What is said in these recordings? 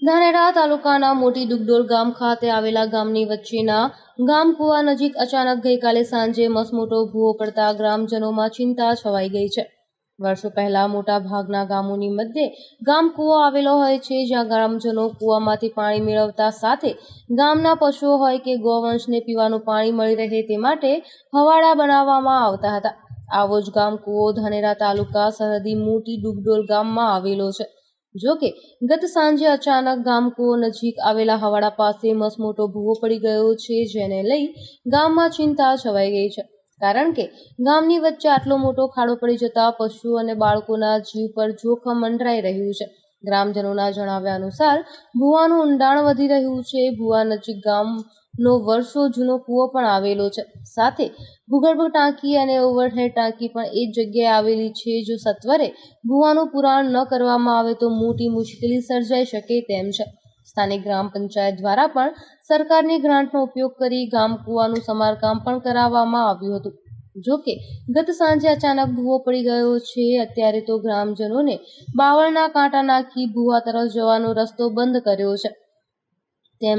ધાનેરા તાલુકાના મોટી ડુગડોલ ગામ ખાતે આવેલા ગામની વચ્ચેના ગામ કુવા નજીક અચાનક ગઈકાલે સાંજે મસમોટો ભૂવો પડતા ગ્રામજનોમાં ચિંતા છવાઈ ગઈ છે. વર્ષો પહેલા મોટા ભાગના ગામોની મધ્યે ગામ કૂવો આવેલો હોય છે, જ્યાં ગ્રામજનો કૂવામાંથી પાણી મેળવતા સાથે ગામના પશુઓ હોય કે ગૌવંશને પીવાનું પાણી મળી રહે તે માટે હવાડા બનાવવામાં આવતા હતા. આવો જ ગામ કૂવો ધાનેરા તાલુકા સરહદી મોટી ડુગડોલ ગામમાં આવેલો છે. જો કે ગત સાંજે અચાનક ગામ કૂવો નજીક આવેલા હવાડા પાસે મસમોટો ભૂવો પડી ગયો છે, જેને લઈ ગામમાં ચિંતા છવાઈ ગઈ છે. કારણ કે ગામની વચ્ચે આટલો મોટો ખાડો પડી જતા પશુઓ અને બાળકોના જીવ પર જોખમ મંડરાઈ રહ્યું છે. ગ્રામજનોના જણાવ્યા અનુસાર ભૂવાનું ઊંડાણ વધી રહ્યું છે. ભૂવા નજીક ગામનો વર્ષો જૂનો કૂવો પણ આવેલો છે, સાથે ભૂગર્ભ ટાંકી અને ઓવરહેડ ટાંકી પણ એ જ જગ્યાએ આવેલી છે. જો સત્વરે ભૂવાનું પુરાણ ન કરવામાં આવે તો મોટી મુશ્કેલી સર્જાઈ શકે તેમ છે. સ્થાનિક ગ્રામ પંચાયત દ્વારા પણ સરકારની ગ્રાન્ટનો ઉપયોગ કરી ગામ કૂવાનું સમારકામ પણ કરાવવામાં આવ્યું હતું. જો કે ગત સાંજે અચાનક ભૂવો પડી ગયો છે. અત્યારે તો ગ્રામજનોને બાવળના કાંટા નાખી ભૂવા તરફ જવાનો રસ્તો બંધ કર્યો છે, તેમ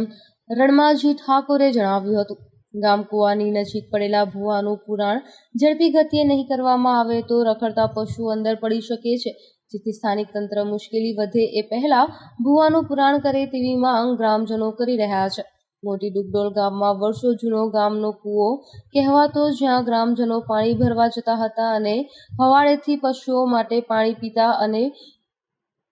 રણમાજી ઠાકોરે જણાવ્યું હતું. ગામ કૂવાની નજીક પડેલા ભૂવાનું પુરાણ ઝડપી ગતિએ નહીં કરવામાં આવે તો રખડતા પશુઓ અંદર પડી શકે છે, જેથી સ્થાનિક તંત્ર મુશ્કેલી વધે એ પહેલા ભૂવાનું પુરાણ કરે તેવી માંગ ગ્રામજનો કરી રહ્યા છે. મોટી ડુગડોલ ગામમાં વર્ષો જૂનો ગામનો કૂવો કહેવાતો, જ્યાં ગ્રામજનો પાણી ભરવા જતા હતા અને હવાડેથી પશુઓ માટે પાણી પીતા અને